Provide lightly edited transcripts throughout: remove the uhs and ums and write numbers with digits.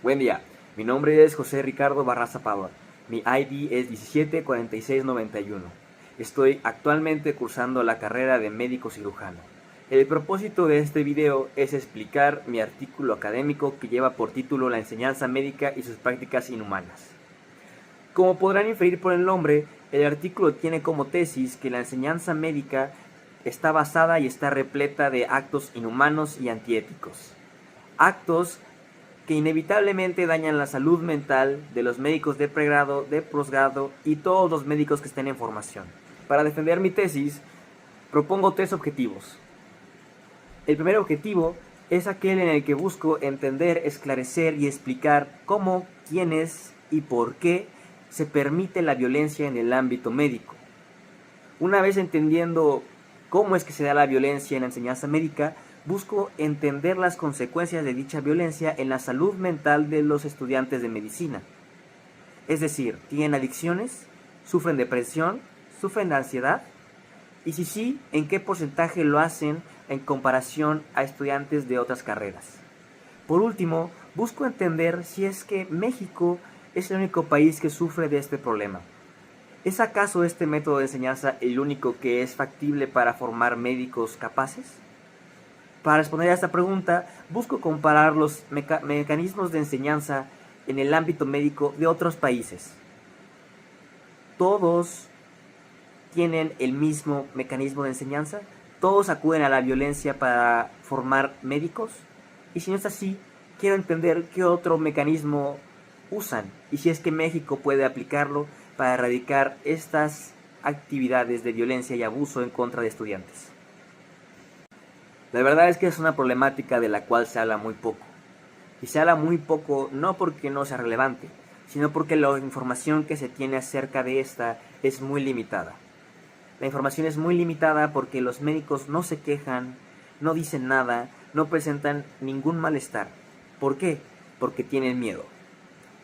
Buen día, mi nombre es José Ricardo Barraza Pava. Mi ID es 174691. Estoy actualmente cursando la carrera de médico cirujano. El propósito de este video es explicar mi artículo académico que lleva por título La enseñanza médica y sus prácticas inhumanas. Como podrán inferir por el nombre, el artículo tiene como tesis que la enseñanza médica está basada y está repleta de actos inhumanos y antiéticos. Actos que inevitablemente dañan la salud mental de los médicos de pregrado, de posgrado y todos los médicos que estén en formación. Para defender mi tesis, propongo 3 objetivos. El primer objetivo es aquel en el que busco entender, esclarecer y explicar cómo, quiénes y por qué se permite la violencia en el ámbito médico. Una vez entendiendo cómo es que se da la violencia en la enseñanza médica, busco entender las consecuencias de dicha violencia en la salud mental de los estudiantes de medicina. Es decir, ¿tienen adicciones? ¿Sufren depresión? ¿Sufren de ansiedad? Y si sí, ¿en qué porcentaje lo hacen en comparación a estudiantes de otras carreras? Por último, busco entender si es que México es el único país que sufre de este problema. ¿Es acaso este método de enseñanza el único que es factible para formar médicos capaces? Para responder a esta pregunta, busco comparar los mecanismos de enseñanza en el ámbito médico de otros países. ¿Todos tienen el mismo mecanismo de enseñanza? ¿Todos acuden a la violencia para formar médicos? Y si no es así, quiero entender qué otro mecanismo usan y si es que México puede aplicarlo para erradicar estas actividades de violencia y abuso en contra de estudiantes. La verdad es que es una problemática de la cual se habla muy poco. Y se habla muy poco no porque no sea relevante, sino porque la información que se tiene acerca de esta es muy limitada. La información es muy limitada porque los médicos no se quejan, no dicen nada, no presentan ningún malestar. ¿Por qué? Porque tienen miedo.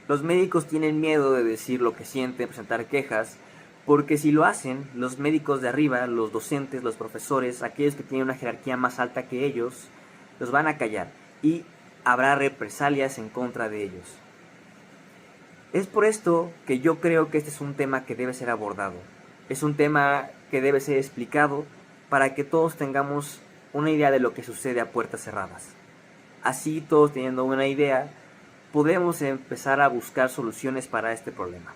Los médicos tienen miedo de decir lo que sienten, presentar quejas, porque si lo hacen, los médicos de arriba, los docentes, los profesores, aquellos que tienen una jerarquía más alta que ellos, los van a callar y habrá represalias en contra de ellos. Es por esto que yo creo que este es un tema que debe ser abordado. Es un tema que debe ser explicado para que todos tengamos una idea de lo que sucede a puertas cerradas. Así, todos teniendo una idea, podemos empezar a buscar soluciones para este problema.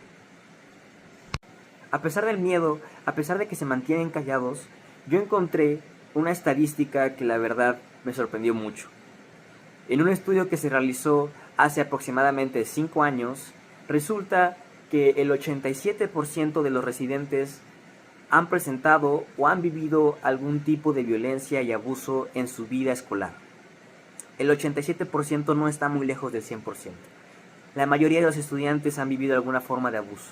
A pesar del miedo, a pesar de que se mantienen callados, yo encontré una estadística que la verdad me sorprendió mucho. En un estudio que se realizó hace aproximadamente 5 años, resulta que el 87% de los residentes han presentado o han vivido algún tipo de violencia y abuso en su vida escolar. El 87% no está muy lejos del 100%. La mayoría de los estudiantes han vivido alguna forma de abuso.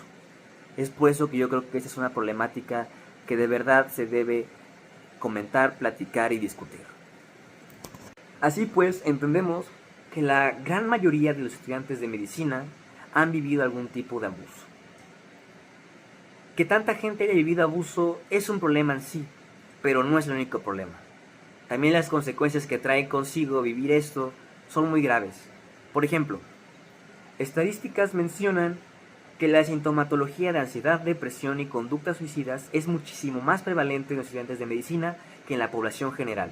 Es por eso que yo creo que esta es una problemática que de verdad se debe comentar, platicar y discutir. Así pues, entendemos que la gran mayoría de los estudiantes de medicina han vivido algún tipo de abuso. Que tanta gente haya vivido abuso es un problema en sí, pero no es el único problema. También las consecuencias que trae consigo vivir esto son muy graves. Por ejemplo, estadísticas mencionan que la sintomatología de ansiedad, depresión y conductas suicidas es muchísimo más prevalente en los estudiantes de medicina que en la población general.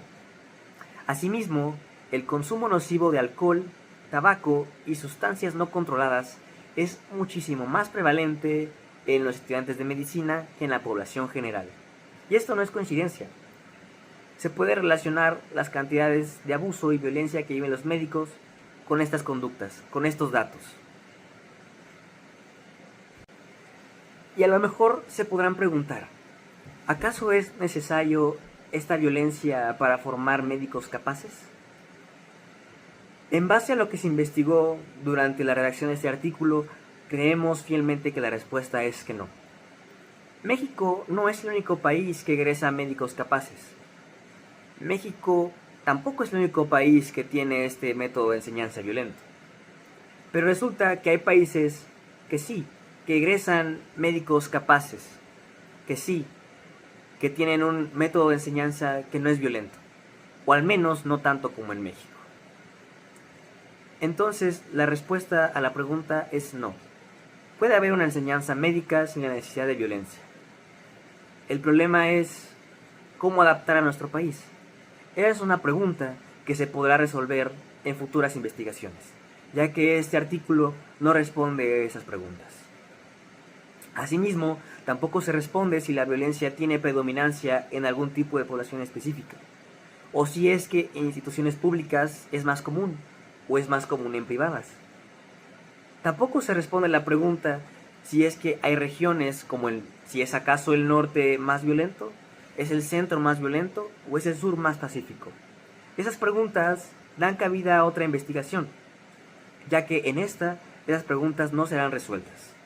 Asimismo, el consumo nocivo de alcohol, tabaco y sustancias no controladas es muchísimo más prevalente en los estudiantes de medicina que en la población general. Y esto no es coincidencia. Se puede relacionar las cantidades de abuso y violencia que viven los médicos con estas conductas, con estos datos. Y a lo mejor se podrán preguntar, ¿acaso es necesario esta violencia para formar médicos capaces? En base a lo que se investigó durante la redacción de este artículo, creemos fielmente que la respuesta es que no. México no es el único país que egresa médicos capaces. México tampoco es el único país que tiene este método de enseñanza violento. Pero resulta que hay países que sí, que egresan médicos capaces, que sí, que tienen un método de enseñanza que no es violento, o al menos no tanto como en México. Entonces, la respuesta a la pregunta es no. Puede haber una enseñanza médica sin la necesidad de violencia. El problema es cómo adaptar a nuestro país. Esa es una pregunta que se podrá resolver en futuras investigaciones, ya que este artículo no responde a esas preguntas. Asimismo, tampoco se responde si la violencia tiene predominancia en algún tipo de población específica, o si es que en instituciones públicas es más común, o es más común en privadas. Tampoco se responde la pregunta si es que hay regiones como si es acaso el norte más violento, es el centro más violento o es el sur más pacífico. Esas preguntas dan cabida a otra investigación, ya que en esta esas preguntas no serán resueltas.